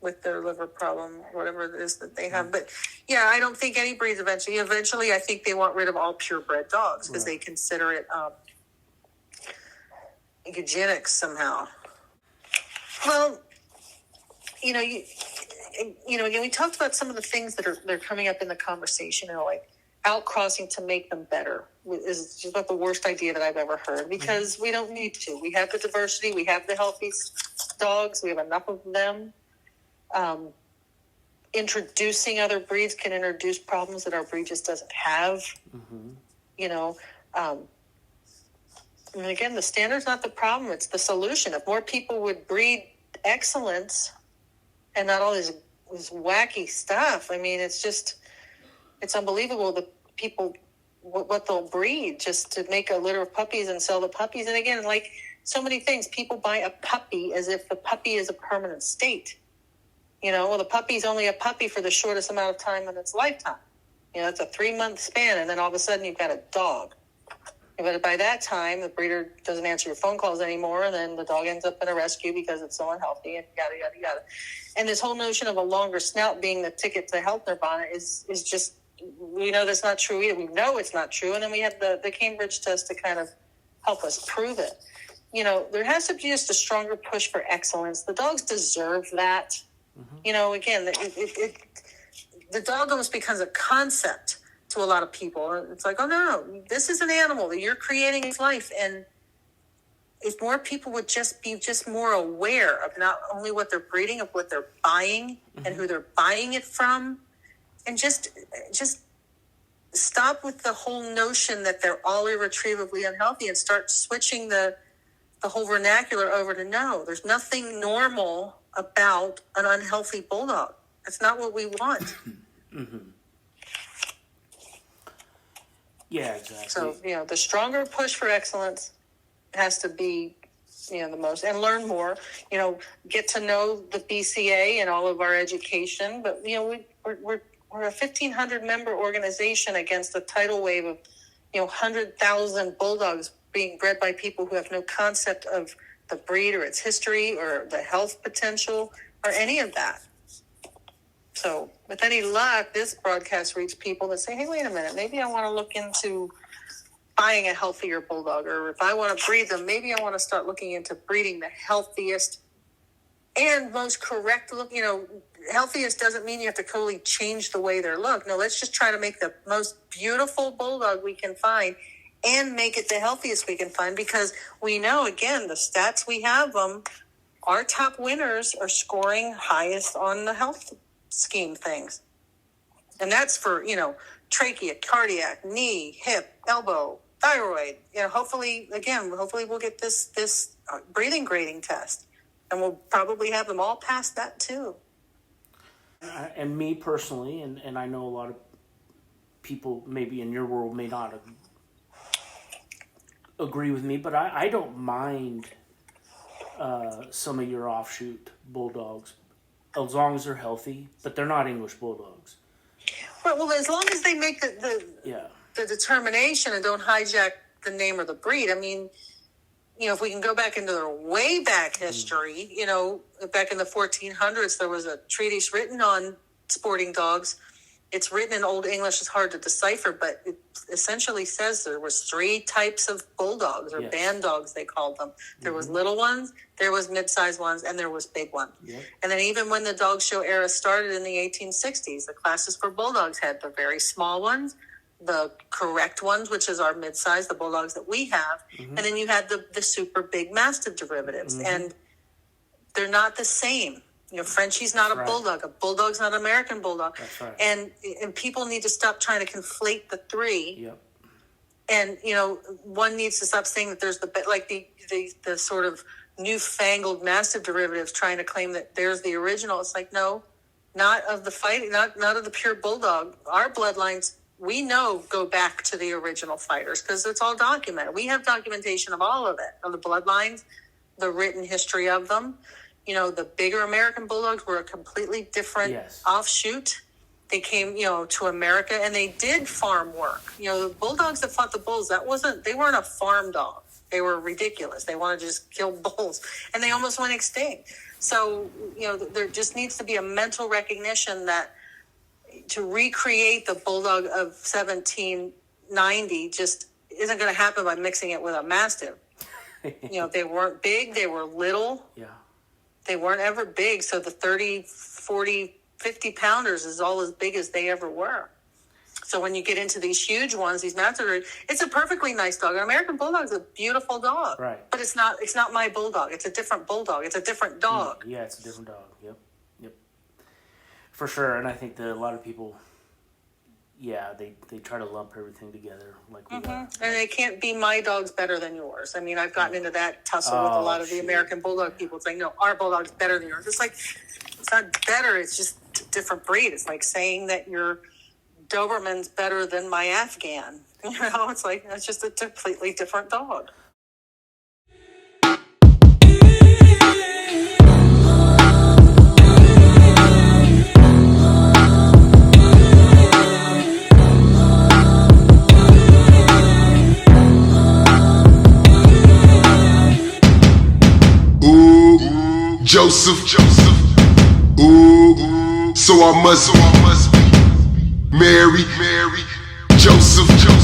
With their liver problem, whatever it is that they have. But yeah, I don't think any breeds eventually, I think they want rid of all purebred dogs because they consider it eugenics somehow. Well, again, we talked about some of the things that are coming up in the conversation, like outcrossing to make them better is just about the worst idea that I've ever heard, because we don't need to. We have the diversity, we have the healthy dogs, we have enough of them. Introducing other breeds can introduce problems that our breed just doesn't have. Mm-hmm. And again, the standard's not the problem, it's the solution. If more people would breed excellence and not all this wacky stuff, I mean, it's unbelievable that people what they'll breed just to make a litter of puppies and sell the puppies. And again, like so many things, people buy a puppy as if the puppy is a permanent state. Well, the puppy's only a puppy for the shortest amount of time in its lifetime. It's a 3-month span, and then all of a sudden you've got a dog. But by that time, the breeder doesn't answer your phone calls anymore, and then the dog ends up in a rescue because it's so unhealthy, and yada, yada, yada. And this whole notion of a longer snout being the ticket to health nirvana is just, we know that's not true either. We know it's not true, and then we have the Cambridge test to kind of help us prove it. There has to be just a stronger push for excellence. The dogs deserve that. Mm-hmm. Again, the dog almost becomes a concept to a lot of people. It's like, oh no, this is an animal that you're creating its life. And if more people would just be more aware of not only what they're breeding, of what they're buying, mm-hmm. and who they're buying it from, and just stop with the whole notion that they're all irretrievably unhealthy and start switching the whole vernacular over to no, there's nothing normal about an unhealthy bulldog. That's not what we want. Mm-hmm. Yeah, exactly. So, the stronger push for excellence has to be, the most, and learn more, get to know the BCA and all of our education. But, we're a 1,500 member organization against a tidal wave of, 100,000 bulldogs being bred by people who have no concept of the breed or its history or the health potential or any of that. So with any luck, this broadcast reaches people that say, hey, wait a minute, maybe I want to look into buying a healthier bulldog, or if I want to breed them, maybe I want to start looking into breeding the healthiest and most correct look. Healthiest doesn't mean you have to totally change the way they look. No, let's just try to make the most beautiful bulldog we can find and make it the healthiest we can find, because we know, again, the stats we have them, our top winners are scoring highest on the health scheme things. And that's for, trachea, cardiac, knee, hip, elbow, thyroid. Hopefully we'll get this breathing grading test, and we'll probably have them all pass that too. And me personally, and I know a lot of people maybe in your world may not agree with me, but I don't mind some of your offshoot bulldogs as long as they're healthy, but they're not English bulldogs. Right, well, as long as they make the determination and don't hijack the name or the breed. I mean, if we can go back into their way back history, back in the 1400s, there was a treatise written on sporting dogs. It's written in Old English. It's hard to decipher, but it essentially says there was 3 types of bulldogs, or band dogs, they called them. There was little ones, there was mid-sized ones, and there was big ones. Yeah. And then even when the dog show era started in the 1860s, the classes for bulldogs had the very small ones, the correct ones, which is our mid-size, the bulldogs that we have, and then you had the super big mastiff derivatives, and they're not the same. Frenchie's not a bulldog. A bulldog's not an American bulldog. That's right. And people need to stop trying to conflate the 3. Yep. And, one needs to stop saying that there's the sort of newfangled mastiff derivatives trying to claim that there's the original. It's like, no, not of the fighting, not of the pure bulldog. Our bloodlines, we know, go back to the original fighters because it's all documented. We have documentation of all of it, of the bloodlines, the written history of them. The bigger American bulldogs were a completely different offshoot. They came, to America, and they did farm work. The bulldogs that fought the bulls, they weren't a farm dog. They were ridiculous. They wanted to just kill bulls, and they almost went extinct. So, there just needs to be a mental recognition that to recreate the bulldog of 1790 just isn't going to happen by mixing it with a mastiff. They weren't big. They were little. Yeah. They weren't ever big, so the 30, 40, 50 pounders is all as big as they ever were. So when you get into these huge ones, these mastiffs, it's a perfectly nice dog. An American bulldog is a beautiful dog, right? But it's not my bulldog. It's a different bulldog. It's a different dog. Yeah, it's a different dog. Yep, for sure. And I think that a lot of people, they try to lump everything together like we got. And it can't be my dog's better than yours. I mean, I've gotten into that tussle with a lot of the American bulldog people saying, no, our bulldog's better than yours. It's like, it's not better. It's just a different breed. It's like saying that your Doberman's better than my Afghan. You know, it's like, it's just a completely different dog. Joseph, ooh, so I must be Mary, Joseph.